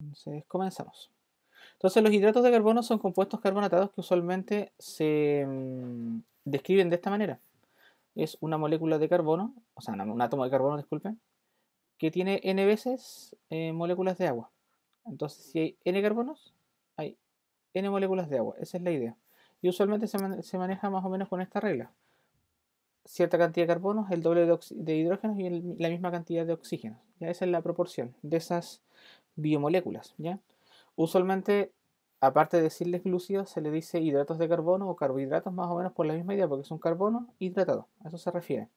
Entonces, comenzamos. Entonces, los hidratos de carbono son compuestos carbonatados que usualmente se describen de esta manera. Es una molécula de carbono, o sea, un átomo de carbono, disculpen, que tiene n veces moléculas de agua. Entonces, si hay n carbonos, hay n moléculas de agua. Esa es la idea. Y usualmente se maneja más o menos con esta regla. Cierta cantidad de carbonos, el doble de hidrógenos y la misma cantidad de oxígenos. ¿Ya? Esa es la proporción de esas biomoléculas. ¿Ya? Usualmente, aparte de decirles glúcidos, se le dice hidratos de carbono o carbohidratos, más o menos por la misma idea, porque es un carbono hidratado. A eso se refiere.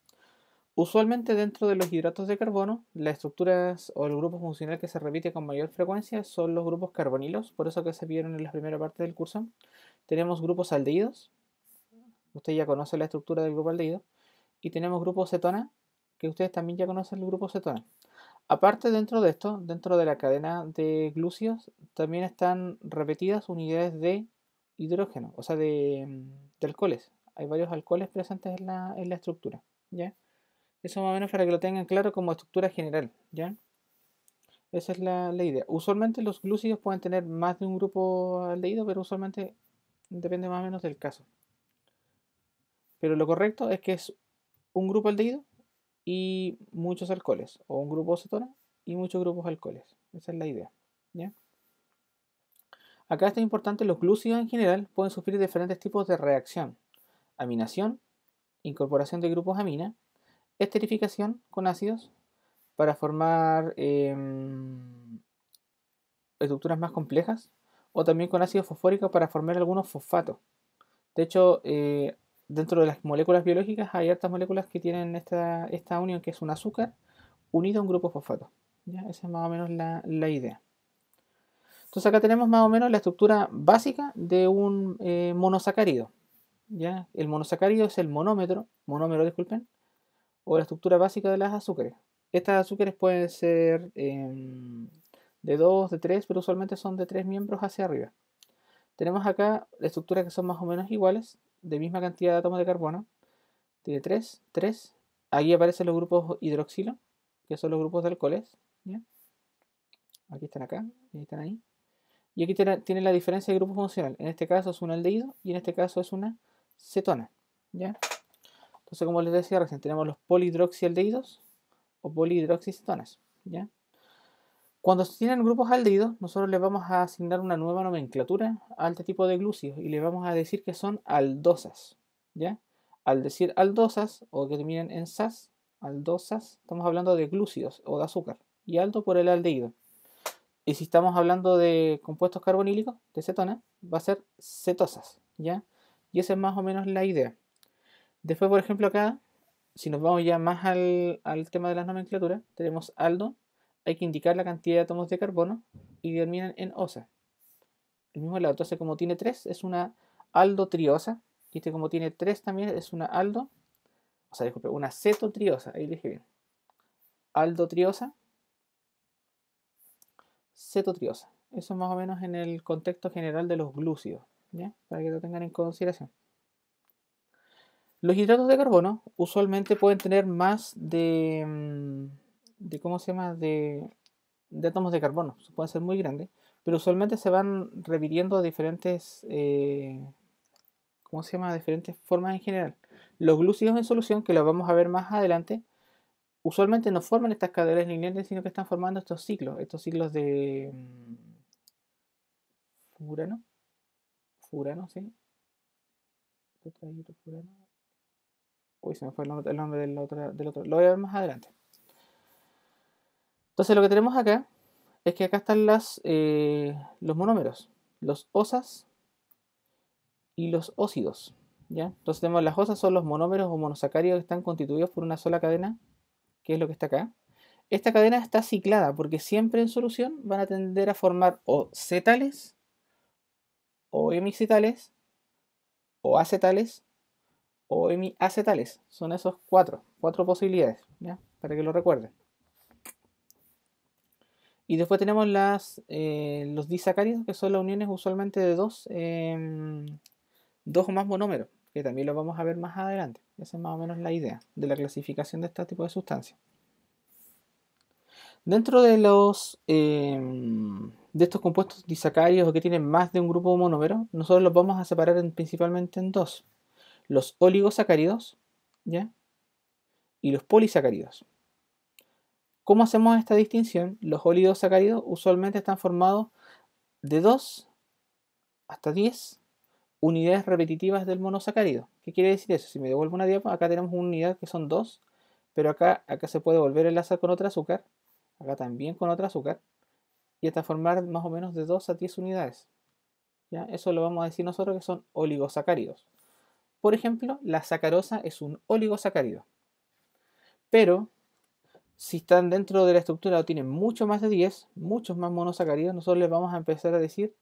Usualmente dentro de los hidratos de carbono, las estructuras o el grupo funcional que se repite con mayor frecuencia son los grupos carbonilos, por eso que se vieron en la primera parte del curso. Tenemos grupos aldehídos, usted ya conoce la estructura del grupo aldehído, y tenemos grupos cetona, que ustedes también ya conocen el grupo cetona. Aparte, dentro de esto, dentro de la cadena de glúcidos, también están repetidas unidades de hidrógeno, o sea, de alcoholes. Hay varios alcoholes presentes en la estructura, ¿ya? Eso más o menos para que lo tengan claro como estructura general, ¿ya? Esa es la idea. Usualmente los glúcidos pueden tener más de un grupo aldehído, pero usualmente depende más o menos del caso. Pero lo correcto es que es un grupo aldehído y muchos alcoholes, o un grupo cetona y muchos grupos alcoholes. Esa es la idea, ¿ya? Acá está importante, los glúcidos en general pueden sufrir diferentes tipos de reacción: aminación, incorporación de grupos amina, esterificación con ácidos para formar estructuras más complejas, o también con ácido fosfórico para formar algunos fosfatos. De hecho, dentro de las moléculas biológicas hay hartas moléculas que tienen esta unión, que es un azúcar unido a un grupo fosfato. ¿Ya? Esa es más o menos la idea. Entonces acá tenemos más o menos la estructura básica de un monosacárido. ¿Ya? El monosacárido es el monómero, disculpen, o la estructura básica de las azúcares. Estas azúcares pueden ser de 2, de 3, pero usualmente son de 3 miembros hacia arriba. Tenemos acá estructuras que son más o menos iguales, de misma cantidad de átomos de carbono. Tiene 3, 3. Aquí aparecen los grupos hidroxilo, que son los grupos de alcoholes. ¿Ya? Aquí están acá, y ahí están ahí. Y aquí tiene la diferencia de grupo funcional. En este caso es un aldehído y en este caso es una cetona. ¿Ya? Entonces, como les decía recién, tenemos los polihidroxialdehídos o polihidroxicetonas. ¿Ya? Cuando se tienen grupos aldehídos, nosotros les vamos a asignar una nueva nomenclatura a este tipo de glúcidos y les vamos a decir que son aldosas. ¿Ya? Al decir aldosas o que terminen en sas, aldosas, estamos hablando de glúcidos o de azúcar. Y aldo por el aldehído. Y si estamos hablando de compuestos carbonílicos, de cetona, va a ser cetosas, ¿ya? Y esa es más o menos la idea. Después, por ejemplo, acá, si nos vamos ya más al tema de las nomenclaturas, tenemos aldo, hay que indicar la cantidad de átomos de carbono y terminan en osa. El mismo lado, entonces como tiene 3 es una aldotriosa, y este como tiene 3 también es una disculpe, una cetotriosa, ahí dije bien. Aldotriosa, cetotriosa. Eso es más o menos en el contexto general de los glúcidos, ¿ya? Para que lo tengan en consideración. Los hidratos de carbono usualmente pueden tener más de ¿cómo se llama? De átomos de carbono. Pueden ser muy grandes, pero usualmente se van repitiendo diferentes, ¿cómo se llama? Diferentes formas en general. Los glúcidos en solución, que los vamos a ver más adelante, usualmente no forman estas cadenas lineales, sino que están formando estos ciclos de furano, furano, ¿sí? Tetrahidrofurano. Uy, se me fue el nombre del otro. Lo voy a ver más adelante. Entonces lo que tenemos acá es que acá están los monómeros, los osas y los óxidos. ¿Ya? Entonces tenemos las osas, son los monómeros o monosacáridos que están constituidos por una sola cadena, que es lo que está acá. Esta cadena está ciclada porque siempre en solución van a tender a formar o cetales, o hemicetales, o acetales, o hemiacetales. Son esos cuatro posibilidades, ¿ya? Para que lo recuerden. Y después tenemos los disacáridos, que son las uniones usualmente de dos o más monómeros, que también lo vamos a ver más adelante. Esa es más o menos la idea de la clasificación de este tipo de sustancias. Dentro de de estos compuestos disacáridos o que tienen más de un grupo monómero, nosotros los vamos a separar principalmente en dos: los oligosacáridos, ¿ya? Y los polisacáridos. ¿Cómo hacemos esta distinción? Los oligosacáridos usualmente están formados de 2 hasta 10 unidades repetitivas del monosacárido. ¿Qué quiere decir eso? Si me devuelvo una diapo, acá tenemos una unidad que son 2, pero acá se puede volver a enlazar con otro azúcar, acá también con otro azúcar, y hasta formar más o menos de 2 a 10 unidades. ¿Ya? Eso lo vamos a decir nosotros que son oligosacáridos. Por ejemplo, la sacarosa es un oligosacárido. Pero si están dentro de la estructura o tienen mucho más de 10, muchos más monosacáridos, nosotros les vamos a empezar a decir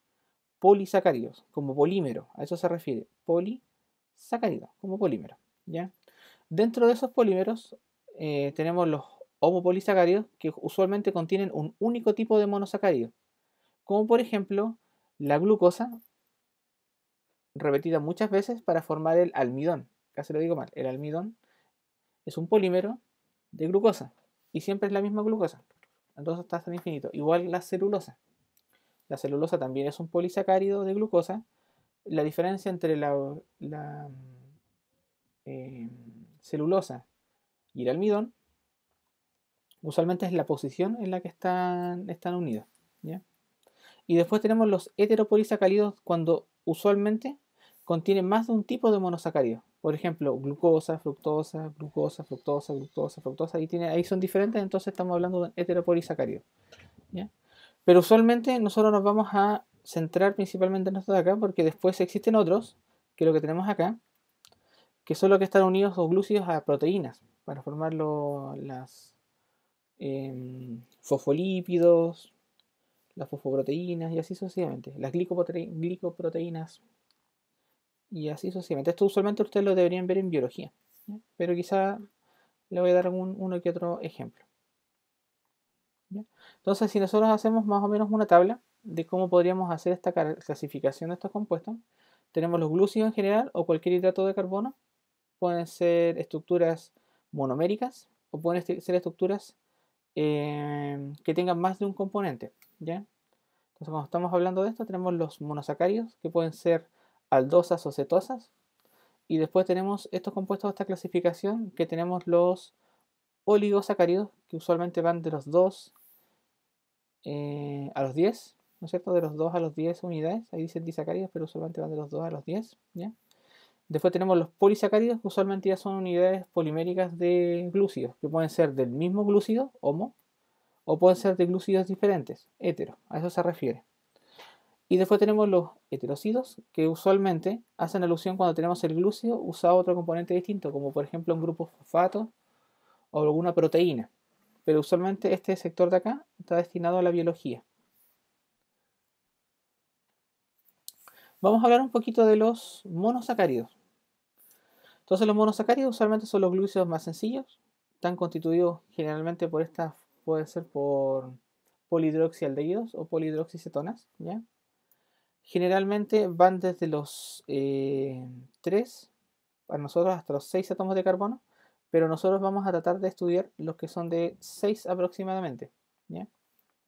polisacáridos, como polímero. A eso se refiere, polisacáridos, como polímero. ¿Ya? Dentro de esos polímeros tenemos los homopolisacáridos, que usualmente contienen un único tipo de monosacárido, como por ejemplo la glucosa, repetida muchas veces para formar el almidón. Casi lo digo mal, el almidón es un polímero de glucosa y siempre es la misma glucosa, entonces está hasta el infinito. Igual la celulosa. La celulosa también es un polisacárido de glucosa. La diferencia entre la celulosa y el almidón usualmente es la posición en la que están unidos. ¿Ya? Y después tenemos los heteropolisacáridos cuando usualmente contienen más de un tipo de monosacárido. Por ejemplo, glucosa, fructosa, glucosa, fructosa, glucosa, fructosa. Ahí son diferentes, entonces estamos hablando de heteropolisacáridos. ¿Ya? Pero usualmente nosotros nos vamos a centrar principalmente en estos de acá, porque después existen otros, que es lo que tenemos acá, que son los que están unidos o glúcidos a proteínas, para formar las fosfolípidos, las fosfoproteínas y así sucesivamente, las glicoproteínas y así sucesivamente. Esto usualmente ustedes lo deberían ver en biología, ¿ya? Pero quizá le voy a dar uno que otro ejemplo. ¿Ya? Entonces, si nosotros hacemos más o menos una tabla de cómo podríamos hacer esta clasificación de estos compuestos, tenemos los glúcidos en general o cualquier hidrato de carbono. Pueden ser estructuras monoméricas o pueden ser estructuras que tengan más de un componente. ¿Ya? Entonces, cuando estamos hablando de esto, tenemos los monosacáridos que pueden ser aldosas o cetosas. Y después tenemos estos compuestos de esta clasificación que tenemos los oligosacáridos que usualmente van de los 2 a los 10, ¿no es cierto? De los 2 a los 10 unidades. Ahí dicen disacáridos, pero usualmente van de los 2 a los 10. ¿Ya? Después tenemos los polisacáridos, que usualmente ya son unidades poliméricas de glúcidos, que pueden ser del mismo glúcido, homo, o pueden ser de glúcidos diferentes, hetero, a eso se refiere. Y después tenemos los heterocidos, que usualmente hacen alusión cuando tenemos el glúcido usado otro componente distinto, como por ejemplo un grupo fosfato o alguna proteína. Pero usualmente este sector de acá está destinado a la biología. Vamos a hablar un poquito de los monosacáridos. Entonces los monosacáridos usualmente son los glúcidos más sencillos. Están constituidos generalmente por estas, puede ser por polihidroxialdehídos o polihidroxicetonas, ¿ya? Generalmente van desde los 3, para nosotros hasta los 6 átomos de carbono, pero nosotros vamos a tratar de estudiar los que son de 6 aproximadamente, ¿ya?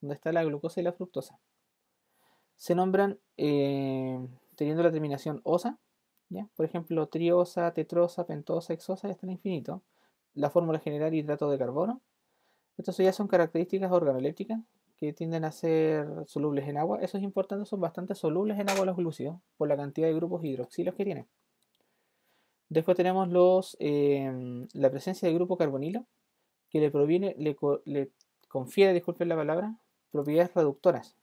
Donde está la glucosa y la fructosa. Se nombran teniendo la terminación osa, ¿ya? Por ejemplo, triosa, tetrosa, pentosa, hexosa y hasta el infinito. La fórmula general hidrato de carbono. Estos ya son características organolépticas que tienden a ser solubles en agua. Eso es importante, son bastante solubles en agua los glúcidos por la cantidad de grupos hidroxilos que tienen. Después tenemos la presencia del grupo carbonilo, que le confiere, disculpen la palabra, propiedades reductoras.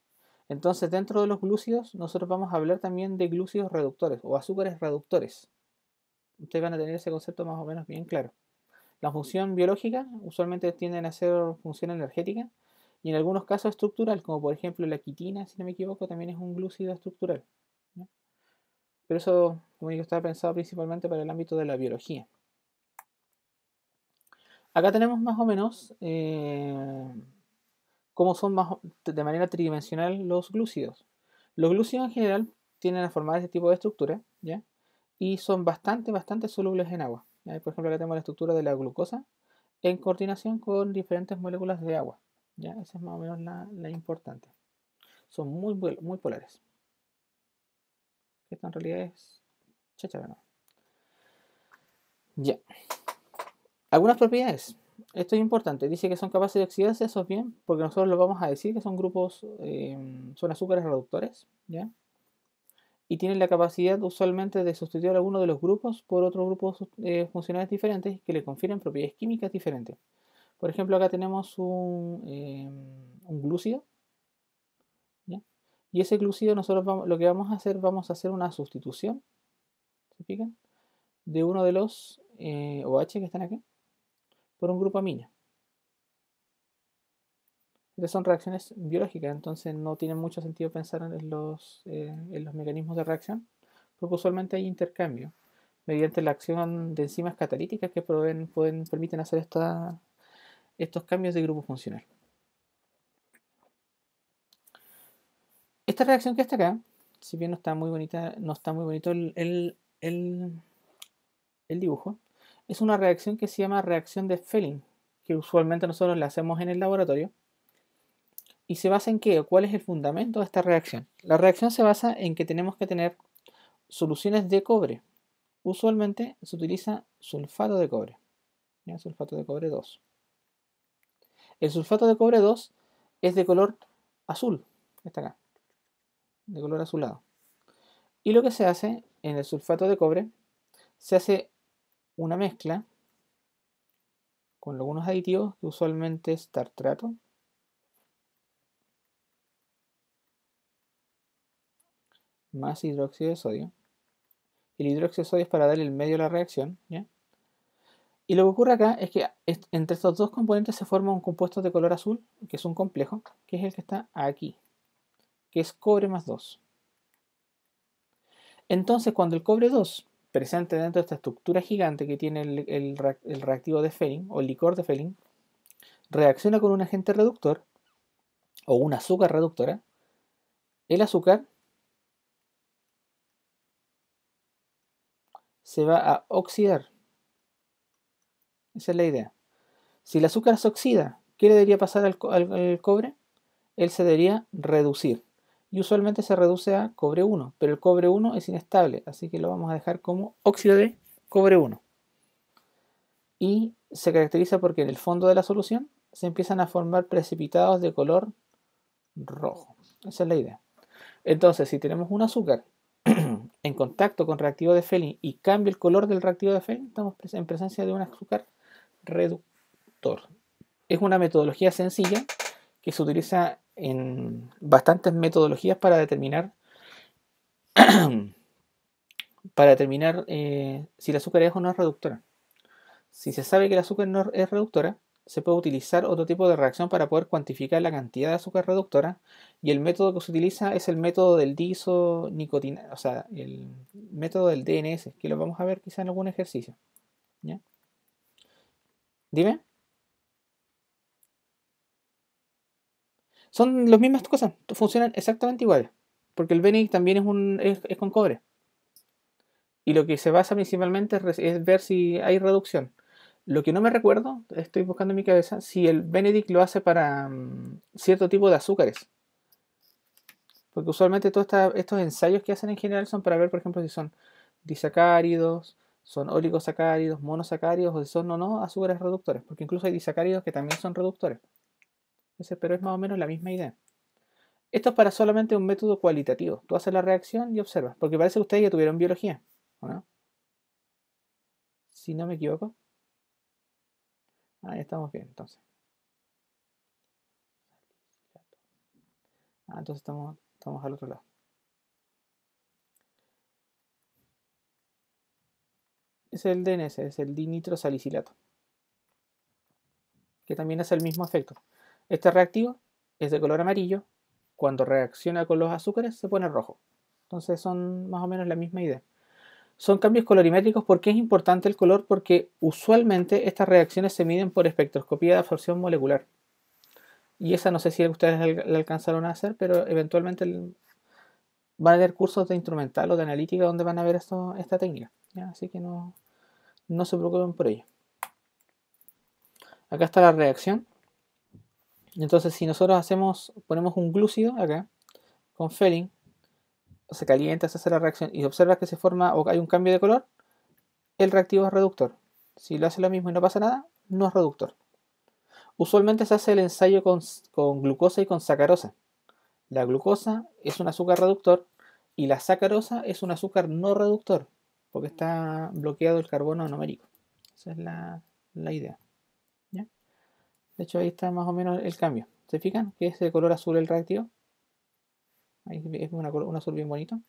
Entonces, dentro de los glúcidos, nosotros vamos a hablar también de glúcidos reductores o azúcares reductores. Ustedes van a tener ese concepto más o menos bien claro. La función biológica usualmente tienden a ser función energética y en algunos casos estructural, como por ejemplo la quitina, si no me equivoco, también es un glúcido estructural, ¿no? Pero eso, como digo, está pensado principalmente para el ámbito de la biología. Acá tenemos más o menos cómo son de manera tridimensional los glúcidos. Los glúcidos en general tienden a formar este tipo de estructura, ¿ya? Y son bastante solubles en agua, ¿ya? Por ejemplo, acá tenemos la estructura de la glucosa en coordinación con diferentes moléculas de agua, ¿ya? Esa es más o menos la importante. Son muy polares. Esto en realidad es cháchara, ¿no? Ya. Algunas propiedades. Esto es importante. Dice que son capaces de oxidarse, eso es bien, porque nosotros lo vamos a decir que son grupos, son azúcares reductores, ¿ya? Y tienen la capacidad usualmente de sustituir alguno de los grupos por otros grupos funcionales diferentes que le confieren propiedades químicas diferentes. Por ejemplo, acá tenemos un glúcido, ¿ya? Y ese glúcido nosotros lo que vamos a hacer una sustitución, ¿se fijan? De uno de los OH que están aquí por un grupo amina. Estas son reacciones biológicas, entonces no tiene mucho sentido pensar en los mecanismos de reacción, porque usualmente hay intercambio mediante la acción de enzimas catalíticas que permiten hacer estos cambios de grupo funcional. Esta reacción que está acá, si bien no está muy bonita, no está muy bonito el dibujo, es una reacción que se llama reacción de Fehling, que usualmente nosotros la hacemos en el laboratorio. ¿Y se basa en qué? ¿Cuál es el fundamento de esta reacción? La reacción se basa en que tenemos que tener soluciones de cobre. Usualmente se utiliza sulfato de cobre. ¿Ya? Sulfato de cobre 2. El sulfato de cobre 2 es de color azul. Está acá. De color azulado. Y lo que se hace en el sulfato de cobre, se hace una mezcla con algunos aditivos que usualmente es tartrato, más hidróxido de sodio. El hidróxido de sodio es para darle el medio a la reacción, ¿ya? Y lo que ocurre acá es que entre estos dos componentes se forma un compuesto de color azul, que es un complejo, que es el que está aquí, que es cobre más 2. Entonces, cuando el cobre 2, presente dentro de esta estructura gigante que tiene el reactivo de Fehling, o el licor de Fehling, reacciona con un agente reductor, o un azúcar reductora, el azúcar se va a oxidar. Esa es la idea. Si el azúcar se oxida, ¿qué le debería pasar al cobre? Él se debería reducir. Y usualmente se reduce a cobre 1, pero el cobre 1 es inestable, así que lo vamos a dejar como óxido de cobre 1. Y se caracteriza porque en el fondo de la solución se empiezan a formar precipitados de color rojo. Esa es la idea. Entonces, si tenemos un azúcar en contacto con reactivo de Fehling y cambia el color del reactivo de Fehling, estamos en presencia de un azúcar reductor. Es una metodología sencilla que se utiliza en bastantes metodologías para determinar si el azúcar es o no es reductora. Si se sabe que el azúcar no es reductora, se puede utilizar otro tipo de reacción para poder cuantificar la cantidad de azúcar reductora, y el método que se utiliza es el método del diisonicotina, o sea, el método del DNS, que lo vamos a ver quizá en algún ejercicio. ¿Ya? Dime. Son las mismas cosas, funcionan exactamente iguales, porque el Benedict también es con cobre. Y lo que se basa principalmente es ver si hay reducción. Lo que no me recuerdo, estoy buscando en mi cabeza, si el Benedict lo hace para cierto tipo de azúcares. Porque usualmente todos estos ensayos que hacen en general son para ver, por ejemplo, si son disacáridos, son oligosacáridos, monosacáridos, o si son o no azúcares reductores. Porque incluso hay disacáridos que también son reductores. Pero es más o menos la misma idea. Esto es para solamente un método cualitativo. Tú haces la reacción y observas. Porque parece que ustedes ya tuvieron biología, ¿o no? Si no me equivoco. Ahí estamos bien, entonces. Entonces estamos al otro lado. Es el DNS, es el dinitrosalicilato, que también hace el mismo efecto. Este reactivo es de color amarillo. Cuando reacciona con los azúcares se pone rojo. Entonces son más o menos la misma idea. Son cambios colorimétricos. ¿Por qué es importante el color? Porque usualmente estas reacciones se miden por espectroscopía de absorción molecular. Y esa no sé si ustedes la alcanzaron a hacer, pero eventualmente van a haber cursos de instrumental o de analítica donde van a ver esta técnica. ¿Ya? Así que no se preocupen por ello. Acá está la reacción. Entonces si nosotros ponemos un glúcido acá, con Felling, se calienta, se hace la reacción y observas que se forma o hay un cambio de color, el reactivo es reductor. Si lo hace lo mismo y no pasa nada, no es reductor. Usualmente se hace el ensayo con glucosa y con sacarosa. La glucosa es un azúcar reductor y la sacarosa es un azúcar no reductor, porque está bloqueado el carbono anomérico. Esa es la idea. ¿Ya? De hecho, ahí está más o menos el cambio. ¿Se fijan? Que es de color azul el reactivo. Ahí es un azul bien bonito.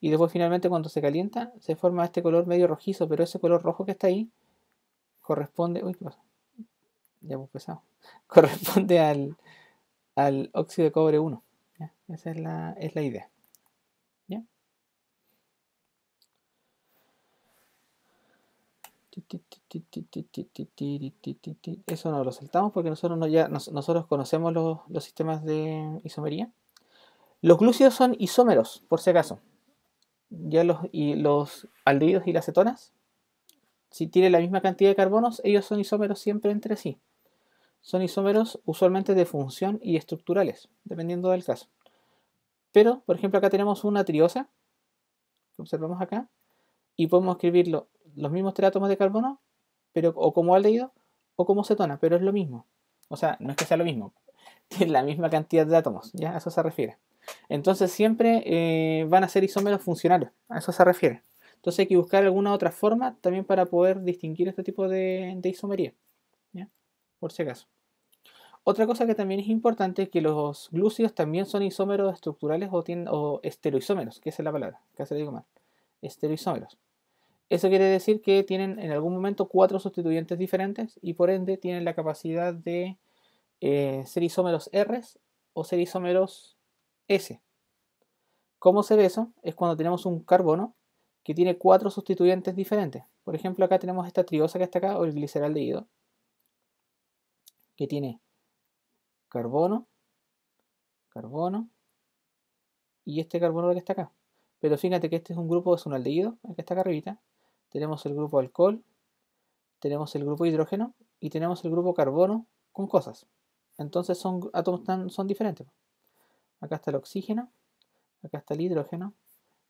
Y después finalmente cuando se calienta se forma este color medio rojizo, pero ese color rojo que está ahí corresponde... Uy, ¿qué pasa? Ya hemos pesado. Corresponde al óxido de cobre 1. ¿Ya? Esa es la idea. ¿Ya? Eso no lo saltamos porque nosotros conocemos los sistemas de isomería. Los glúcidos son isómeros, por si acaso. Ya los aldehídos y las cetonas, si tienen la misma cantidad de carbonos, ellos son isómeros siempre entre sí. Son isómeros usualmente de función y estructurales, dependiendo del caso. Pero, por ejemplo, acá tenemos una triosa, que observamos acá, y podemos escribirlo los mismos 3 átomos de carbono, pero o como aldehído o como cetona, pero es lo mismo. O sea, no es que sea lo mismo, tiene la misma cantidad de átomos, ¿ya? A eso se refiere. Entonces siempre van a ser isómeros funcionales, a eso se refiere. Entonces hay que buscar alguna otra forma también para poder distinguir este tipo de isomería, ¿ya? Por si acaso. Otra cosa que también es importante es que los glúcidos también son isómeros estructurales o estereoisómeros, que esa es la palabra, casi lo digo mal. Estereoisómeros. Eso quiere decir que tienen en algún momento 4 sustituyentes diferentes y por ende tienen la capacidad de ser isómeros R o ser isómeros S. ¿Cómo se ve eso? Es cuando tenemos un carbono que tiene 4 sustituyentes diferentes. Por ejemplo, acá tenemos esta triosa que está acá, o el gliceraldehído, que tiene carbono, carbono y este carbono que está acá. Pero fíjate que este es un grupo, es un aldehído, el que está acá arribita. Tenemos el grupo alcohol, tenemos el grupo hidrógeno y tenemos el grupo carbono con cosas. Entonces son átomos son diferentes. Acá está el oxígeno, acá está el hidrógeno,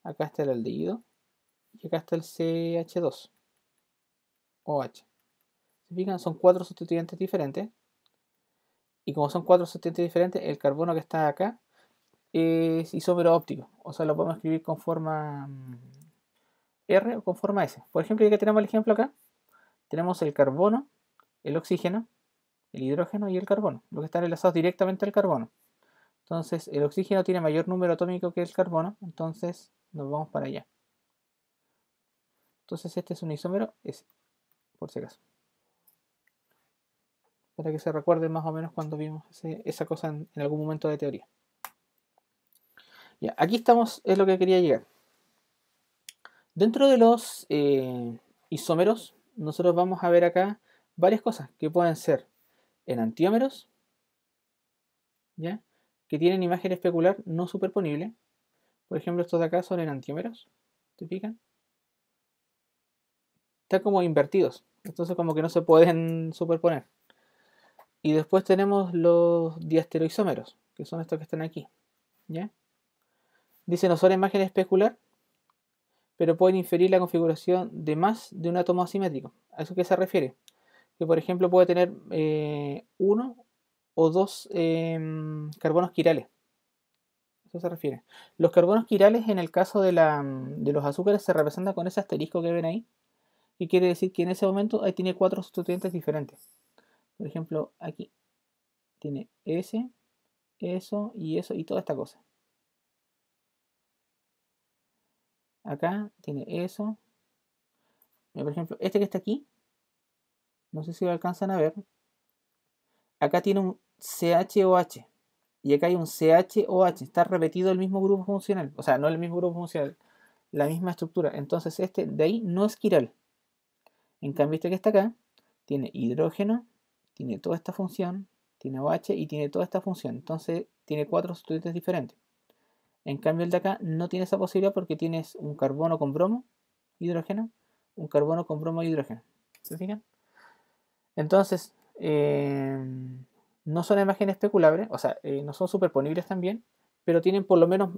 acá está el aldehído y acá está el CH2 OH. ¿Se fijan? Son 4 sustituyentes diferentes. Y como son 4 sustituyentes diferentes, el carbono que está acá es isómero óptico. O sea, lo podemos escribir con forma R o con forma S. Por ejemplo, ya que tenemos el ejemplo acá, tenemos el carbono, el oxígeno, el hidrógeno y el carbono, los que están enlazados directamente al carbono. Entonces, el oxígeno tiene mayor número atómico que el carbono, entonces nos vamos para allá. Entonces, este es un isómero S, por si acaso. Para que se recuerden más o menos cuando vimos esa cosa en algún momento de teoría. Ya, aquí estamos, es lo que quería llegar. Dentro de los isómeros, nosotros vamos a ver acá varias cosas que pueden ser enantiómeros, ¿ya? Que tienen imagen especular no superponible. Por ejemplo, estos de acá son enantiómeros. ¿Te fijan? Están como invertidos. Entonces como que no se pueden superponer. Y después tenemos los diastereoisómeros, que son estos que están aquí. ¿Ya? Dice, no son imagen especular, pero pueden inferir la configuración de más de un átomo asimétrico. ¿A eso qué se refiere? Que por ejemplo puede tener uno o dos carbonos quirales. Eso se refiere. Los carbonos quirales en el caso de los azúcares se representan con ese asterisco que ven ahí, y quiere decir que en ese momento ahí tiene 4 sustituyentes diferentes. Por ejemplo, aquí tiene ese, eso y toda esta cosa. Acá tiene eso. Mira, por ejemplo, este que está aquí, no sé si lo alcanzan a ver. Acá tiene un CHOH y acá hay un CHOH. Está repetido el mismo grupo funcional. O sea, no el mismo grupo funcional, la misma estructura. Entonces este de ahí no es quiral. En cambio este que está acá tiene hidrógeno, tiene toda esta función, tiene OH y tiene toda esta función. Entonces tiene 4 sustituyentes diferentes. En cambio el de acá no tiene esa posibilidad porque tienes un carbono con bromo, hidrógeno, un carbono con bromo y hidrógeno. ¿Se fijan? Entonces, no son imágenes especulables, o sea, no son superponibles también, pero tienen por lo menos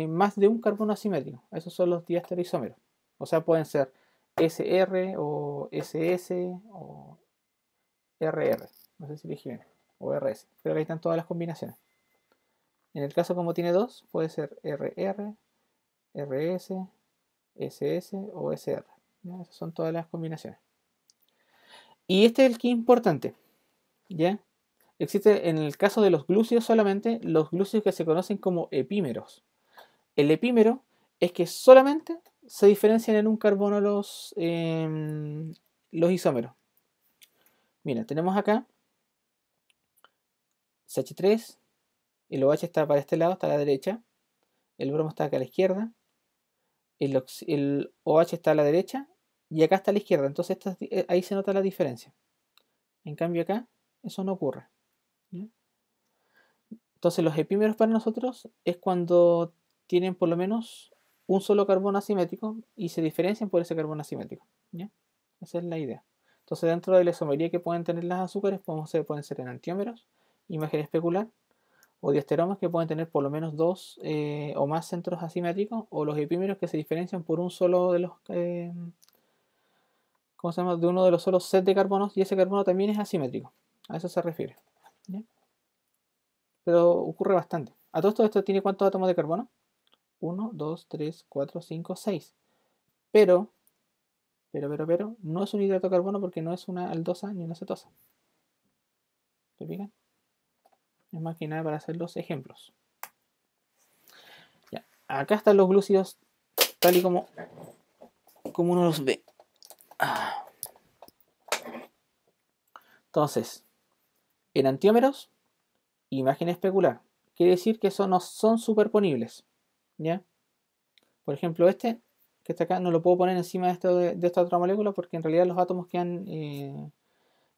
más de un carbono asimétrico. Esos son los diestereoisómeros. O sea, pueden ser SR o SS o RR. No sé si dije bien. O RS. Pero ahí están todas las combinaciones. En el caso como tiene dos, puede ser RR, RS, SS o SR. ¿Ya? Esas son todas las combinaciones. Y este es el que es importante. ¿Ya? Existe en el caso de los glúcidos solamente los glúcidos que se conocen como epímeros. El epímero es que solamente se diferencian en un carbono los isómeros. Mira, tenemos acá CH3, el OH está para este lado, está a la derecha, el bromo está acá a la izquierda, el OH está a la derecha y acá está a la izquierda. Entonces ahí se nota la diferencia. En cambio acá eso no ocurre. ¿Ya? Entonces los epímeros para nosotros es cuando tienen por lo menos un solo carbono asimétrico y se diferencian por ese carbono asimétrico. ¿Ya? Esa es la idea. Entonces dentro de la isomería que pueden tener las azúcares pueden ser enantiómeros, imagen especular, o diasteromas que pueden tener por lo menos dos o más centros asimétricos, o los epímeros que se diferencian por un solo de los ¿cómo se llama? De uno de los solos set de carbonos, y ese carbono también es asimétrico. A eso se refiere. ¿Ya? Pero ocurre bastante. A todo esto tiene ¿cuántos átomos de carbono? 1, 2, 3, 4, 5, 6. Pero, no es un hidrato de carbono porque no es una aldosa ni una cetosa. ¿Se fijan? Es más que nada para hacer los ejemplos. Ya. Acá están los glúcidos tal y como uno los ve. Entonces, enantiómeros, imagen especular. Quiere decir que eso no son superponibles. ¿Ya? Por ejemplo, este que está acá no lo puedo poner encima de esta otra molécula porque en realidad los átomos quedan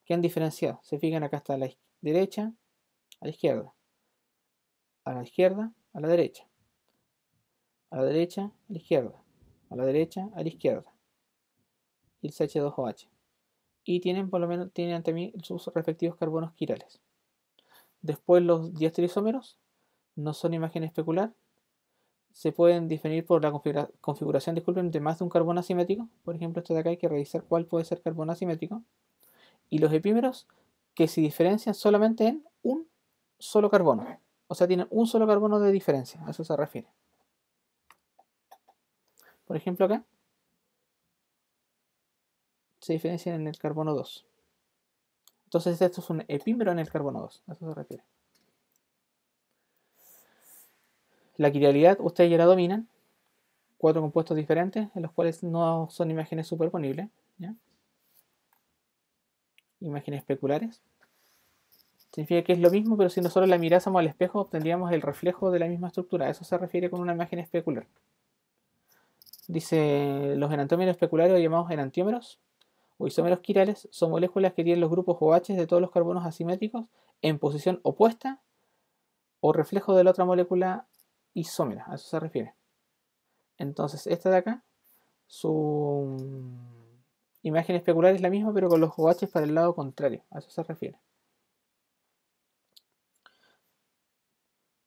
diferenciados. Se fijan, acá está a la derecha, a la izquierda, a la izquierda, a la derecha, a la derecha, a la izquierda, a la derecha, a la izquierda. Y el CH2OH. Y tienen por lo menos también sus respectivos carbonos quirales. Después los diestereoisómeros no son imagen especular. Se pueden definir por la configuración, disculpen, de más de un carbono asimétrico. Por ejemplo, esto de acá hay que revisar cuál puede ser carbono asimétrico. Y los epímeros que se diferencian solamente en un solo carbono. O sea, tienen un solo carbono de diferencia. A eso se refiere. Por ejemplo, acá se diferencian en el carbono 2. Entonces esto es un epímero en el carbono 2. A eso se refiere. La quiralidad ustedes ya la dominan. 4 compuestos diferentes en los cuales no son imágenes superponibles. ¿Ya? Imágenes especulares. Significa que es lo mismo, pero si nosotros la mirásemos al espejo obtendríamos el reflejo de la misma estructura. A eso se refiere con una imagen especular. Dice, los enantiómeros especulares, o llamados enantiómeros o isómeros quirales, son moléculas que tienen los grupos OH de todos los carbonos asimétricos en posición opuesta o reflejo de la otra molécula isómera. A eso se refiere. Entonces, esta de acá, su imagen especular es la misma, pero con los OH para el lado contrario. A eso se refiere.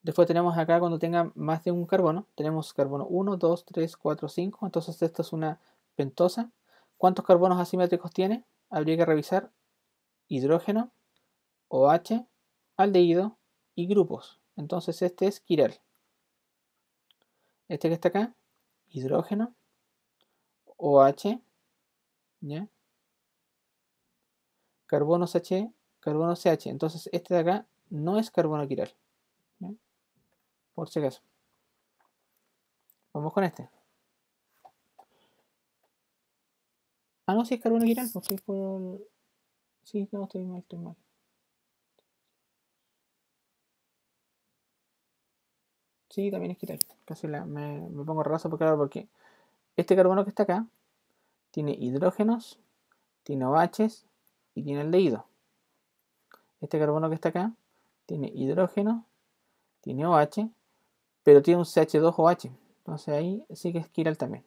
Después tenemos acá cuando tenga más de un carbono, tenemos carbono 1, 2, 3, 4, 5, entonces esta es una pentosa. ¿Cuántos carbonos asimétricos tiene? Habría que revisar hidrógeno, OH, aldehído y grupos. Entonces este es quiral. Este que está acá, hidrógeno, OH, ¿ya? Carbono CH, carbono CH. Entonces este de acá no es carbono quiral. ¿Ya? Por si acaso. Vamos con este. Ah, no, si es carbono quiral, pues estoy por... Sí, no, estoy mal, estoy mal. Sí, también es quiral. Casi me pongo raso porque este carbono que está acá tiene hidrógenos, tiene OHs y tiene aldehído. Este carbono que está acá tiene hidrógeno, tiene OH, pero tiene un CH2OH. Entonces ahí sí que es quiral también.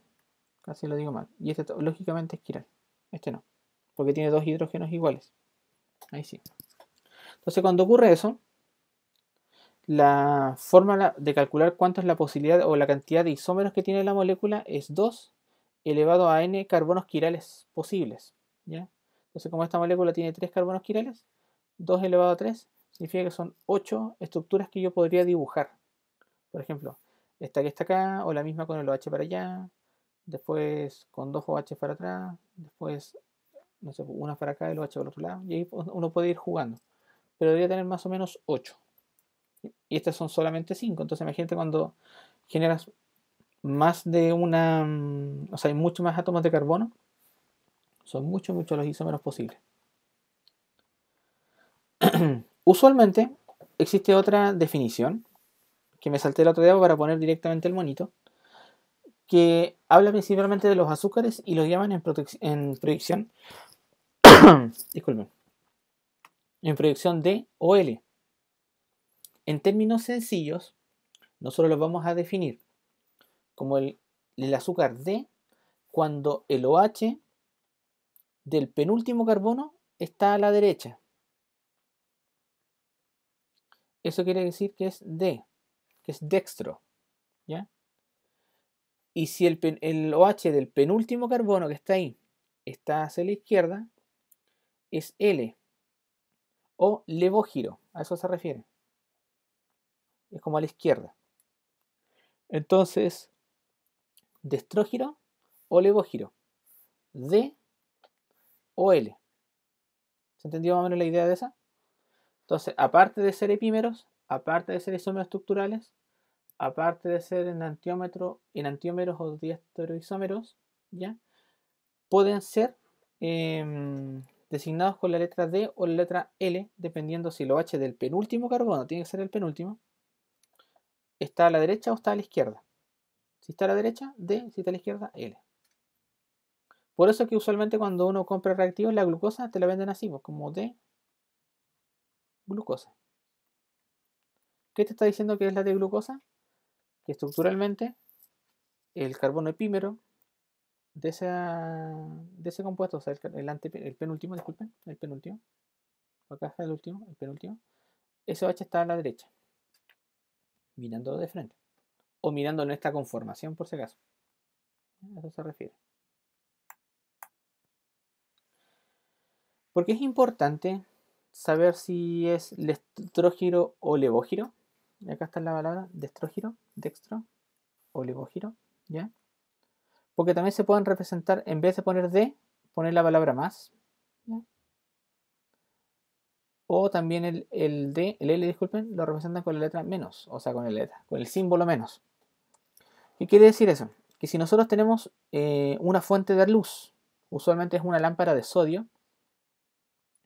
Casi lo digo mal. Y este lógicamente es quiral. Este no, porque tiene dos hidrógenos iguales. Ahí sí. Entonces cuando ocurre eso, la forma de calcular cuánto es la posibilidad o la cantidad de isómeros que tiene la molécula es 2 elevado a n carbonos quirales posibles, ¿ya? Entonces, como esta molécula tiene 3 carbonos quirales, 2 elevado a 3 significa que son 8 estructuras que yo podría dibujar. Por ejemplo, esta que está acá, o la misma con el OH para allá, después con 2 OH para atrás, después, no sé, una para acá y el OH para el otro lado, y ahí uno puede ir jugando. Pero debería tener más o menos 8. Y estas son solamente 5. Entonces imagínate cuando generas más de una, o sea, hay muchos más átomos de carbono, son muchos los isómeros posibles. Usualmente existe otra definición que me salté el otro día para poner directamente el monito, que habla principalmente de los azúcares y los llaman en proyección disculpen, en proyección D o L. En términos sencillos, nosotros los vamos a definir como el azúcar D cuando el OH del penúltimo carbono está a la derecha. Eso quiere decir que es D, que es dextro, ¿ya? Y si el OH del penúltimo carbono que está ahí está hacia la izquierda, es L o levógiro, a eso se refiere. Es como a la izquierda. Entonces, destrógiro o levógiro, D o L. ¿Se entendió más o menos la idea de esa? Entonces, aparte de ser epímeros, aparte de ser isómeros estructurales, aparte de ser enantiómeros o diestereoisómeros, ¿ya? Pueden ser designados con la letra D o la letra L, dependiendo si el OH del penúltimo carbono, tiene que ser el penúltimo, está a la derecha o está a la izquierda. Si está a la derecha, D, si está a la izquierda, L. Por eso que usualmente cuando uno compra reactivos, la glucosa te la venden así, pues, como D, glucosa. ¿Qué te está diciendo que es la D glucosa? Que estructuralmente el carbono epímero de ese compuesto, o sea, el penúltimo, disculpen, el penúltimo, acá está el último, el penúltimo, ese OH está a la derecha, mirando de frente, o mirando en esta conformación por si acaso. A eso se refiere. Porque es importante saber si es destrógiro o levógiro. Y acá está la palabra destrógiro, dextro o levógiro, ¿ya? Porque también se pueden representar, en vez de poner D, poner la palabra más, ¿ya? O también el L, disculpen, lo representan con la letra menos, o sea, con el símbolo menos. ¿Qué quiere decir eso? Que si nosotros tenemos una fuente de luz, usualmente es una lámpara de sodio,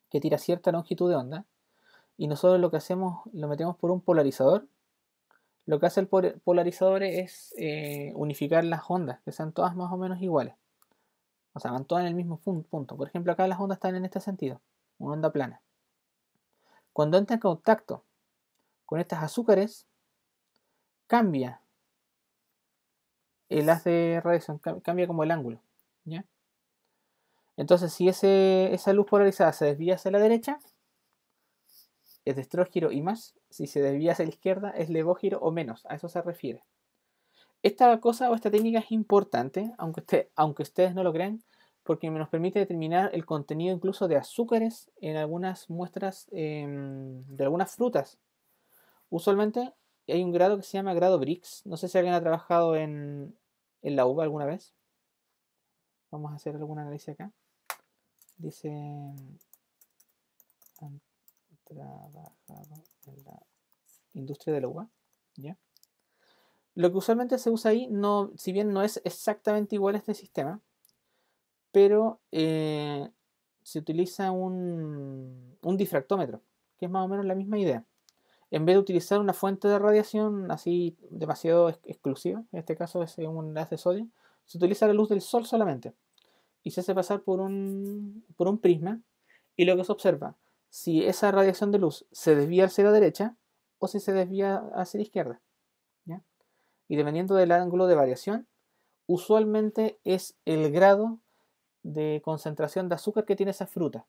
que tira cierta longitud de onda, y nosotros lo que hacemos, lo metemos por un polarizador, lo que hace el polarizador es unificar las ondas, que sean todas más o menos iguales. O sea, van todas en el mismo punto. Por ejemplo, acá las ondas están en este sentido, una onda plana. Cuando entra en contacto con estas azúcares, cambia el haz de radiación, cambia como el ángulo, ¿ya? Entonces, si esa luz polarizada se desvía hacia la derecha, es destrógiro y más. Si se desvía hacia la izquierda, es levógiro o menos. A eso se refiere. Esta cosa o esta técnica es importante, aunque ustedes no lo crean, porque nos permite determinar el contenido incluso de azúcares en algunas muestras de algunas frutas. Usualmente hay un grado que se llama grado Brix. No sé si alguien ha trabajado en la uva alguna vez. Vamos a hacer algún análisis acá. Dice, han trabajado en la industria de la uva, ¿ya? Lo que usualmente se usa ahí, no, si bien no es exactamente igual a este sistema, pero se utiliza un difractómetro, que es más o menos la misma idea. En vez de utilizar una fuente de radiación así demasiado exclusiva, en este caso es un haz de sodio, se utiliza la luz del sol solamente. Y se hace pasar por un prisma, y lo que se observa, si esa radiación de luz se desvía hacia la derecha o si se desvía hacia la izquierda, ¿ya? Y dependiendo del ángulo de variación, usualmente es el grado de concentración de azúcar que tiene esa fruta.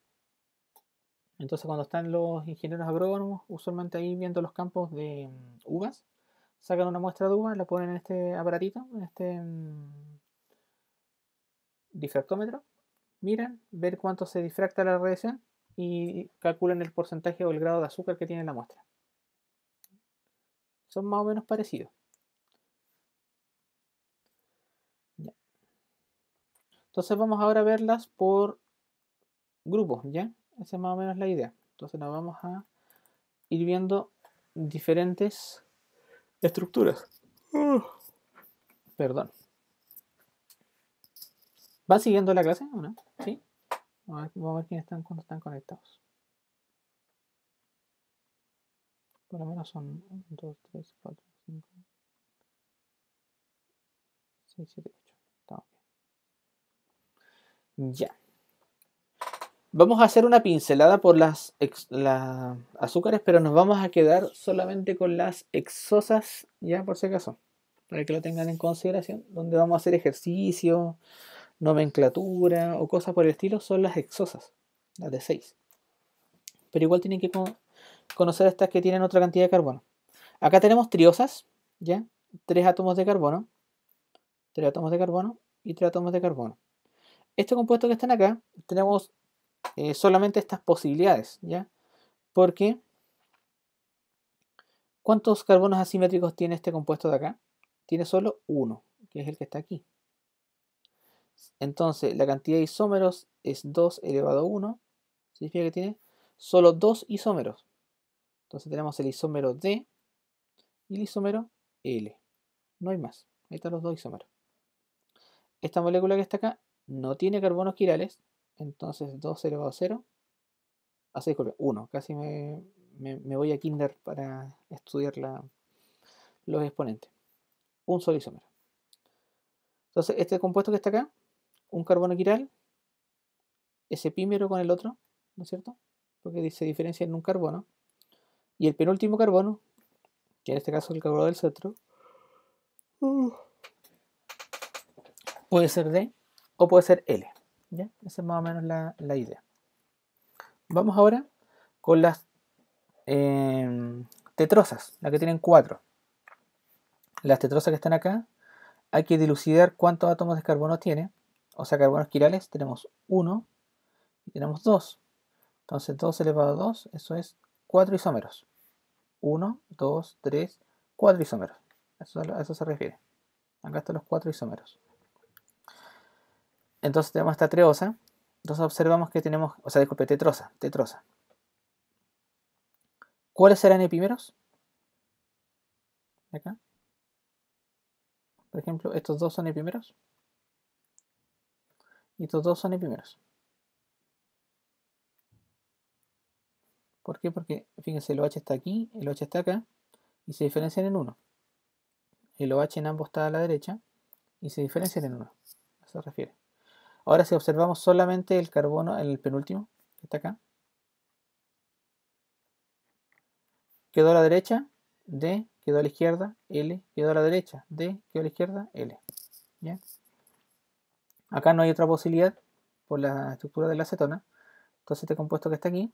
Entonces cuando están los ingenieros agrónomos, usualmente ahí viendo los campos de uvas, sacan una muestra de uvas, la ponen en este aparatito, en este difractómetro, miran, ver cuánto se difracta la radiación y calculan el porcentaje o el grado de azúcar que tiene la muestra. Son más o menos parecidos. Ya. Entonces vamos ahora a verlas por grupos, ¿ya? Esa es más o menos la idea. Entonces nos vamos a ir viendo diferentes estructuras. Perdón. ¿Van siguiendo la clase o no? ¿Sí? Vamos a ver quiénes están cuando están conectados. Por lo menos son 1, 2, 3, 4, 5, 6, 7, 8. Estamos bien. Ya. Vamos a hacer una pincelada por las azúcares, pero nos vamos a quedar solamente con las exosas, ya por si acaso, para que lo tengan en consideración. Donde vamos a hacer ejercicio, nomenclatura o cosas por el estilo, son las exosas, las de 6. Pero igual tienen que conocer estas que tienen otra cantidad de carbono. Acá tenemos triosas, ¿ya? 3 átomos de carbono, 3 átomos de carbono y 3 átomos de carbono. Este compuesto que están acá, tenemos solamente estas posibilidades, ¿ya? Porque, ¿cuántos carbonos asimétricos tiene este compuesto de acá? Tiene solo uno, que es el que está aquí. Entonces, la cantidad de isómeros es 2 elevado a 1. Significa que tiene solo 2 isómeros. Entonces tenemos el isómero D y el isómero L. No hay más. Ahí están los dos isómeros. Esta molécula que está acá no tiene carbonos quirales. Entonces 2 elevado a 0. Disculpe, 1. Casi me voy a kinder para estudiar los exponentes. Un solo isómero. Entonces este compuesto que está acá, un carbono quiral, es epímero con el otro, ¿no es cierto? Porque se diferencia en un carbono. Y el penúltimo carbono, que en este caso es el carbono del centro, puede ser D o puede ser L. ¿Ya? Esa es más o menos la idea. Vamos ahora con las tetrosas, las que tienen 4. Las tetrosas que están acá, hay que dilucidar cuántos átomos de carbono tiene. O sea, carbonos quirales tenemos 1 y tenemos 2. Entonces 2 elevado a 2, eso es 4 isómeros. 1, 2, 3, 4 isómeros. A eso se refiere. Acá están los 4 isómeros. Entonces tenemos esta treosa. Entonces observamos que tenemos, o sea, disculpe, tetrosa. ¿Cuáles serán epímeros? Acá. Por ejemplo, estos dos son epímeros. Y estos dos son epímeros. ¿Por qué? Porque, fíjense, el OH está aquí, el OH está acá, y se diferencian en 1. El OH en ambos está a la derecha, y se diferencian en 1. A eso se refiere. Ahora, si observamos solamente el carbono, el penúltimo, que está acá, quedó a la derecha, D, quedó a la izquierda, L, quedó a la derecha, D, quedó a la izquierda, L. ¿Ya? Acá no hay otra posibilidad por la estructura de la acetona. Entonces este compuesto que está aquí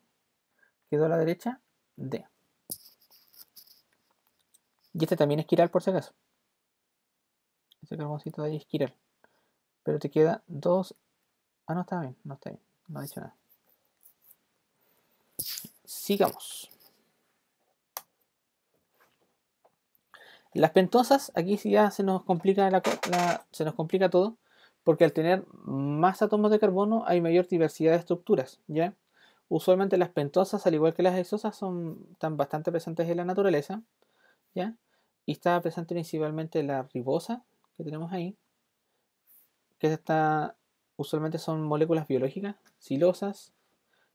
quedó a la derecha, D. Y este también es quiral por si acaso. Ese carboncito de ahí es quiral. Pero te queda 2. Ah, no está bien, no está bien. No ha dicho nada. Sigamos. Las pentosas, aquí sí ya se nos complica se nos complica todo, porque al tener más átomos de carbono hay mayor diversidad de estructuras, ¿ya? Usualmente las pentosas, al igual que las hexosas, están bastante presentes en la naturaleza, ¿ya? Y está presente principalmente la ribosa que tenemos ahí, que usualmente son moléculas biológicas, silosas,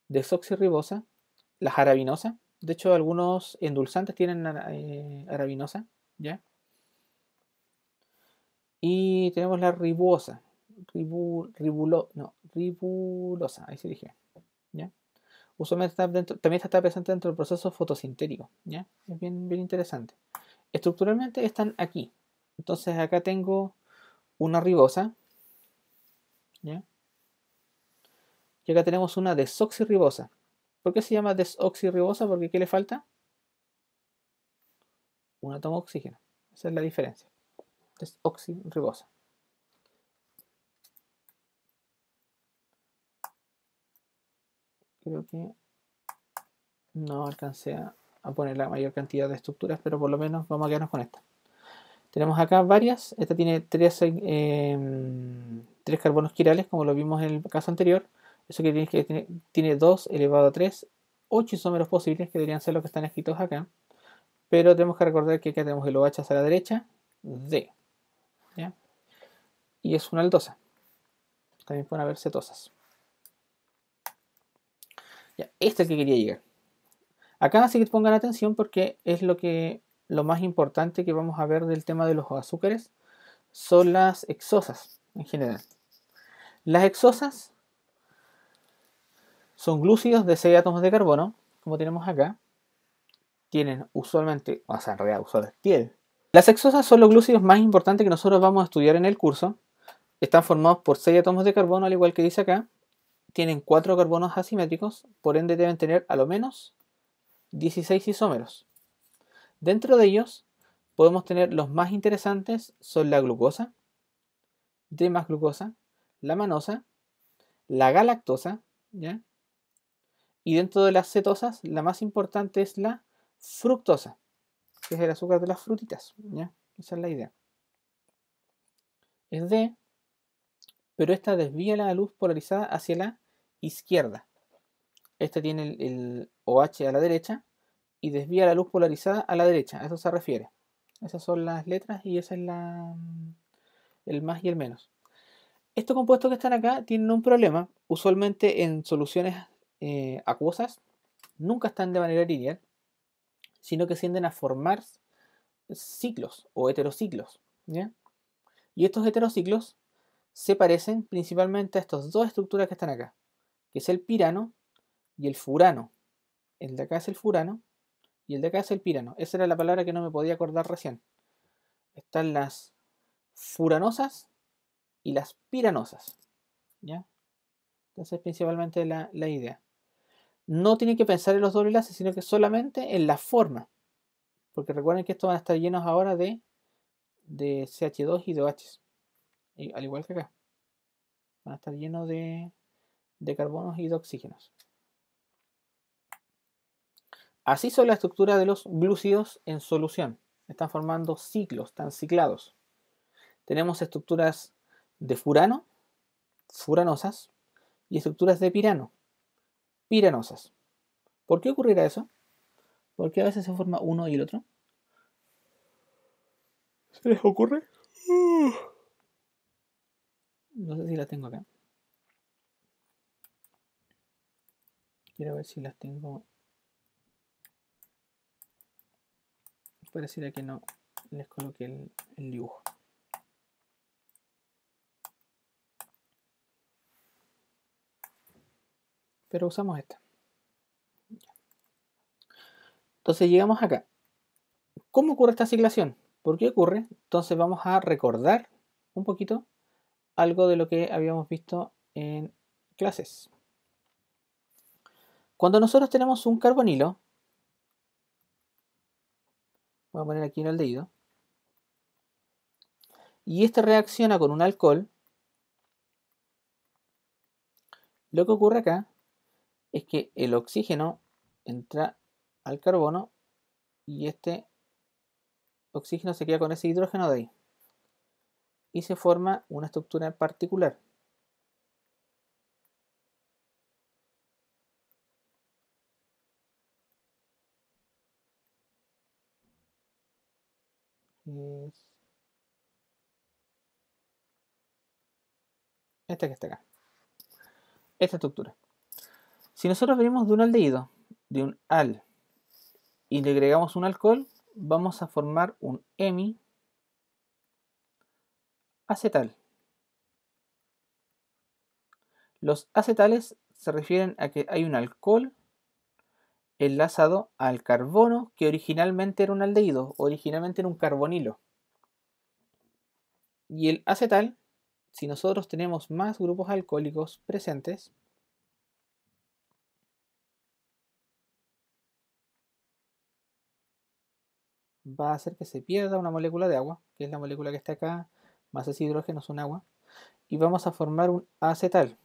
desoxirribosa, las arabinosa. De hecho, algunos endulzantes tienen arabinosa, ¿ya? Y tenemos la ribosa, ribulosa, ahí se dije, ¿ya? Usualmente también está presente dentro del proceso fotosintético, ¿ya? Es bien, bien interesante. Estructuralmente están aquí. Entonces acá tengo una ribosa, ¿ya? Y acá tenemos una desoxirribosa. ¿Por qué se llama desoxirribosa? Porque ¿qué le falta? Un átomo de oxígeno. Esa es la diferencia. Desoxirribosa. Creo que no alcancé a poner la mayor cantidad de estructuras, pero por lo menos vamos a quedarnos con esta. Tenemos acá varias. Esta tiene tres carbonos quirales, como lo vimos en el caso anterior. Eso quiere decir que tiene 2 elevado a 3, 8 isómeros posibles, que deberían ser los que están escritos acá. Pero tenemos que recordar que acá tenemos el OH a la derecha, D. ¿Ya? Y es una aldosa. También pueden haber cetosas. Ya, este es el que quería llegar. Acá sí que pongan atención porque es lo más importante que vamos a ver del tema de los azúcares son las hexosas en general. Las hexosas son glúcidos de 6 átomos de carbono, como tenemos acá. Tienen usualmente, o sea, en realidad usualmente tienen. Las hexosas son los glúcidos más importantes que nosotros vamos a estudiar en el curso. Están formados por 6 átomos de carbono, al igual que dice acá. Tienen 4 carbonos asimétricos, por ende deben tener a lo menos 16 isómeros. Dentro de ellos podemos tener los más interesantes, son la glucosa, D más glucosa, la manosa, la galactosa, ¿ya? Y dentro de las cetosas, la más importante es la fructosa, que es el azúcar de las frutitas, ¿ya? Esa es la idea. Es D, pero esta desvía la luz polarizada hacia la izquierda. Esta tiene el OH a la derecha y desvía la luz polarizada a la derecha. A eso se refiere. Esas son las letras y esa es el más y el menos. Estos compuestos que están acá tienen un problema. Usualmente en soluciones acuosas nunca están de manera lineal, sino que tienden a formar ciclos o heterociclos, ¿ya? Y estos heterociclos se parecen principalmente a estas dos estructuras que están acá, que es el pirano y el furano. El de acá es el furano y el de acá es el pirano. Esa era la palabra que no me podía acordar recién. Están las furanosas y las piranosas, ¿ya? Entonces principalmente la idea. No tienen que pensar en los dobles enlaces, sino que solamente en la forma. Porque recuerden que estos van a estar llenos ahora de CH2 y de OH. Al igual que acá. Van a estar llenos de carbonos y de oxígenos. Así son la estructura de los glúcidos en solución. Están formando ciclos, están ciclados. Tenemos estructuras de furano, furanosas, y estructuras de pirano, piranosas. ¿Por qué ocurrirá eso? Porque a veces se forma uno y el otro. ¿Se les ocurre? No sé si las tengo acá. Quiero ver si las tengo. Pareciera que no les coloqué el dibujo. Pero usamos esta. Entonces llegamos acá. ¿Cómo ocurre esta ciclación? ¿Por qué ocurre? Entonces vamos a recordar un poquito algo de lo que habíamos visto en clases. Cuando nosotros tenemos un carbonilo, voy a poner aquí en el dedito, y este reacciona con un alcohol, lo que ocurre acá es que el oxígeno entra al carbono y este oxígeno se queda con ese hidrógeno de ahí y se forma una estructura particular. Es esta que está acá. Esta estructura. Si nosotros venimos de un aldehído, de un al, y le agregamos un alcohol, vamos a formar un hemi acetal. Los acetales se refieren a que hay un alcohol enlazado al carbono que originalmente era un aldehído, originalmente era un carbonilo. Y el acetal, si nosotros tenemos más grupos alcohólicos presentes, va a hacer que se pierda una molécula de agua, que es la molécula que está acá, más ese hidrógeno son agua, y vamos a formar un acetal.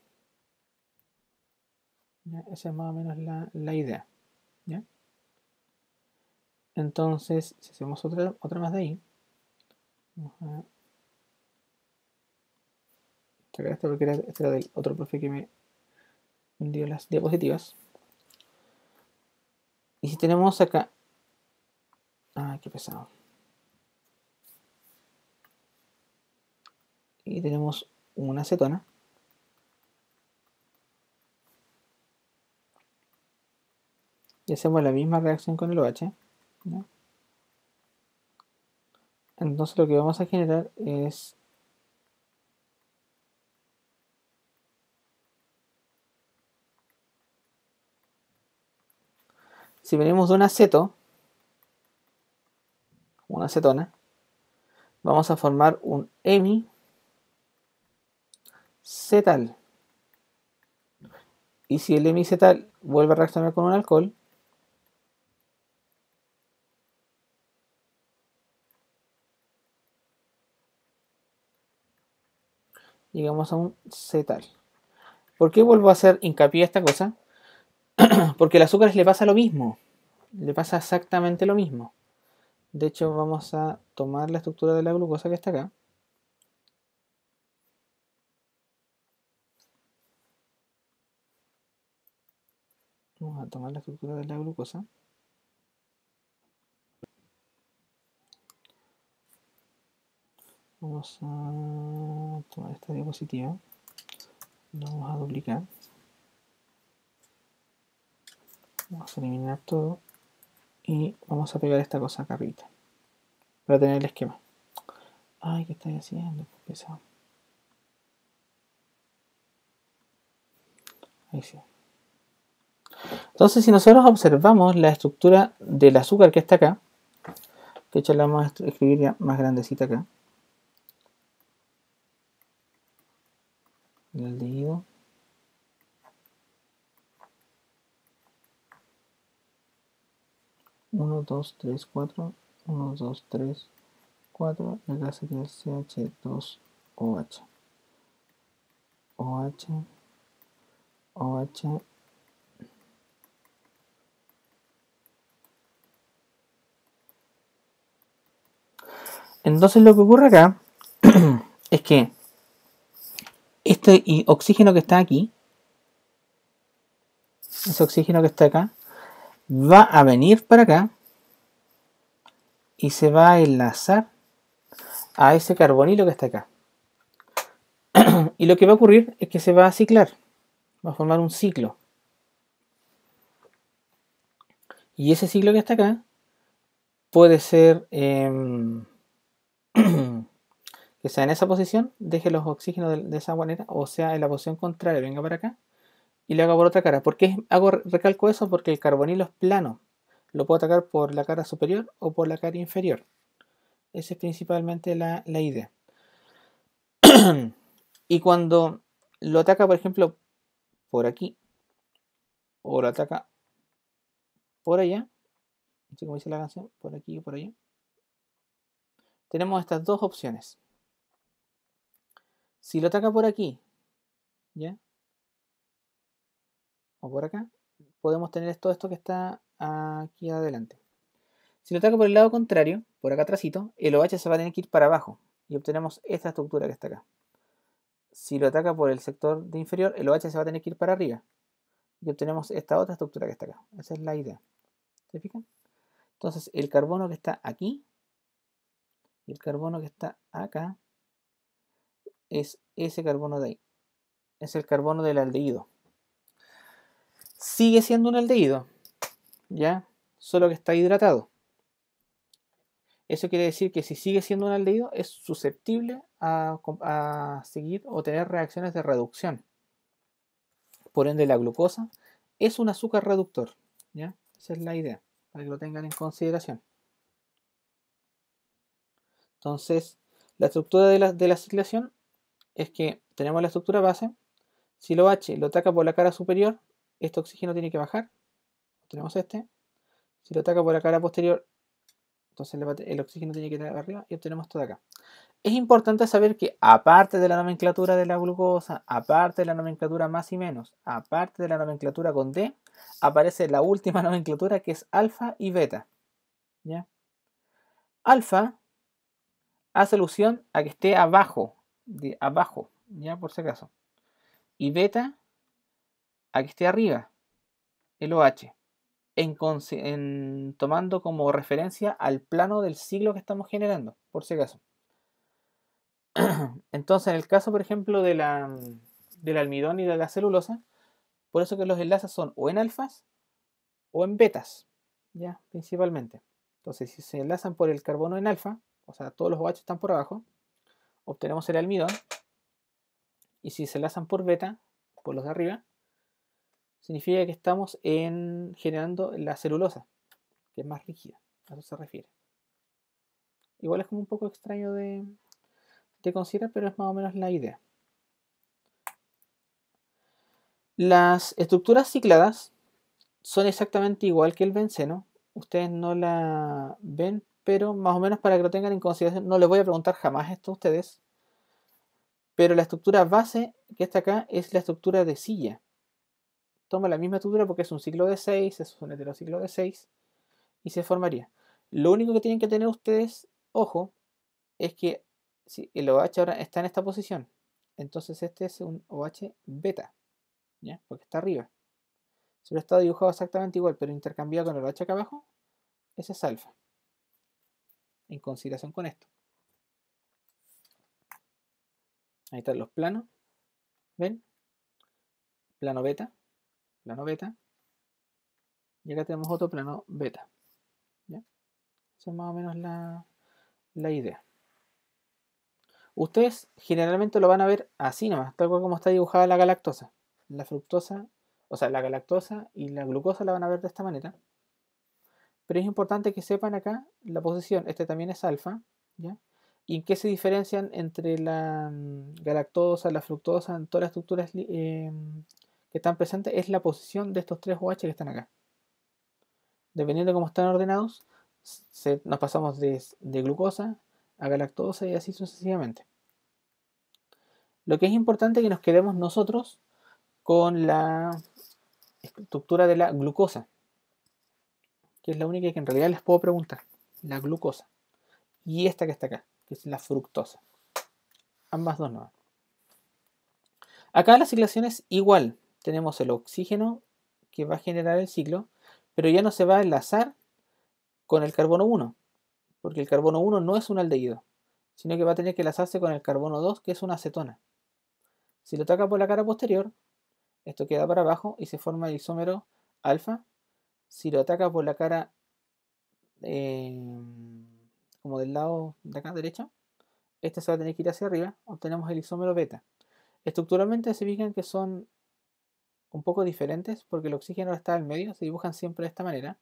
¿Ya? Esa es más o menos la idea. ¿Ya? Entonces, si hacemos otra más de ahí, vamos a sacar esta porque este era del otro profe que me dio las diapositivas. Y si tenemos acá... Ah, qué pesado. Y tenemos una acetona. Y hacemos la misma reacción con el OH. ¿Ya? Entonces lo que vamos a generar es... Si venimos de un aceto, una acetona, vamos a formar un hemicetal. Y si el hemicetal vuelve a reaccionar con un alcohol, llegamos a un cetal. ¿Por qué vuelvo a hacer hincapié a esta cosa? Porque al azúcar le pasa lo mismo. Le pasa exactamente lo mismo. De hecho, vamos a tomar la estructura de la glucosa que está acá. Vamos a tomar la estructura de la glucosa. Vamos a tomar esta diapositiva. Lo vamos a duplicar. Vamos a eliminar todo. Y vamos a pegar esta cosa acá arriba. Para tener el esquema. Ay, ¿qué estáis haciendo? Pesado. Ahí sí. Entonces, si nosotros observamos la estructura del azúcar que está acá, de hecho la vamos a escribir ya más grandecita acá. El aldehído. Uno, dos, tres, cuatro. 1, 2, 3, 4. Y acá sería el CH2OH. OH. OH. Entonces lo que ocurre acá es que este oxígeno que está aquí, ese oxígeno que está acá, va a venir para acá y se va a enlazar a ese carbonilo que está acá. Y lo que va a ocurrir es que se va a ciclar, va a formar un ciclo. Y ese ciclo que está acá puede ser que sea en esa posición, deje los oxígenos de esa manera, o sea en la posición contraria, venga para acá y le haga por otra cara. ¿Por qué recalco eso? Porque el carbonilo es plano. Lo puedo atacar por la cara superior o por la cara inferior. Esa es principalmente la idea. Y cuando lo ataca, por ejemplo, por aquí, o lo ataca por allá, así como dice la canción, por aquí o por allá, tenemos estas dos opciones. Si lo ataca por aquí, ¿ya? O por acá, podemos tener todo esto que está aquí adelante. Si lo ataca por el lado contrario, por acá atrásito, el OH se va a tener que ir para abajo y obtenemos esta estructura que está acá. Si lo ataca por el sector de inferior, el OH se va a tener que ir para arriba y obtenemos esta otra estructura que está acá. Esa es la idea. ¿Se fijan? Entonces, el carbono que está aquí y el carbono que está acá es ese carbono de ahí. Es el carbono del aldehído. Sigue siendo un aldehído, ¿ya? Solo que está hidratado. Eso quiere decir que si sigue siendo un aldehído es susceptible a seguir o tener reacciones de reducción. Por ende, la glucosa es un azúcar reductor, ¿ya? Esa es la idea, para que lo tengan en consideración. Entonces, la estructura de la ciclación es que tenemos la estructura base. Si lo H lo ataca por la cara superior, este oxígeno tiene que bajar. Tenemos este. Si lo ataca por la cara posterior, Entonces el oxígeno tiene que ir arriba y obtenemos esto de acá. Es importante saber que aparte de la nomenclatura de la glucosa, aparte de la nomenclatura más y menos, aparte de la nomenclatura con D, aparece la última nomenclatura que es alfa y beta. ¿Ya? Alfa hace alusión a que esté abajo, ya por si acaso. Y beta a que esté arriba, el OH, tomando como referencia al plano del siglo que estamos generando, por si acaso. Entonces, en el caso, por ejemplo, del almidón y de la celulosa, por eso que los enlaces son o en alfas o en betas, ya, principalmente. Entonces, si se enlazan por el carbono en alfa, o sea, todos los OH están por abajo, obtenemos el almidón. Y si se enlazan por beta, por los de arriba, significa que estamos generando la celulosa, que es más rígida. A eso se refiere. Igual es como un poco extraño de considerar, pero es más o menos la idea. Las estructuras cicladas son exactamente igual que el benceno. Ustedes no la ven, pero más o menos para que lo tengan en consideración, no les voy a preguntar jamás esto a ustedes. Pero la estructura base que está acá es la estructura de silla. Toma la misma estructura porque es un ciclo de 6, es un heterociclo de 6 y se formaría. Lo único que tienen que tener ustedes, ojo, es que si el OH ahora está en esta posición, entonces este es un OH beta, ¿ya? Porque está arriba. Si hubiera estado dibujado exactamente igual, pero intercambiado con el OH acá abajo, ese es alfa. En consideración con esto. Ahí están los planos. ¿Ven? Plano beta. Plano beta. Y acá tenemos otro plano beta. ¿Ya? Esa es más o menos la idea. Ustedes generalmente lo van a ver así nomás, tal cual como está dibujada la galactosa. La fructosa, o sea, la galactosa y la glucosa la van a ver de esta manera. Pero es importante que sepan acá la posición. Este también es alfa, ¿ya? ¿Y en qué se diferencian entre la galactosa, la fructosa, en todas las estructuras que están presentes? Es la posición de estos tres OH que están acá. Dependiendo de cómo están ordenados, nos pasamos de glucosa a galactosa y así sucesivamente. Lo que es importante es que nos quedemos nosotros con la estructura de la glucosa, que es la única que en realidad les puedo preguntar. La glucosa. Y esta que está acá, que es la fructosa. Ambas dos no. Acá la ciclación es igual. Tenemos el oxígeno que va a generar el ciclo, pero ya no se va a enlazar con el carbono 1, porque el carbono 1 no es un aldehído, sino que va a tener que enlazarse con el carbono 2, que es una acetona. Si lo toca por la cara posterior, esto queda para abajo y se forma el isómero alfa. Si lo ataca por la cara como del lado de acá derecho, este se va a tener que ir hacia arriba, obtenemos el isómero beta. Estructuralmente se fijan que son un poco diferentes porque el oxígeno está al medio, se dibujan siempre de esta manera.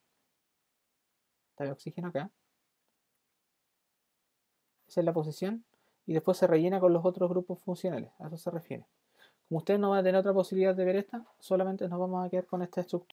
Está el oxígeno acá. Esa es la posición. Y después se rellena con los otros grupos funcionales. A eso se refiere. Como ustedes no van a tener otra posibilidad de ver esta, solamente nos vamos a quedar con esta estructura.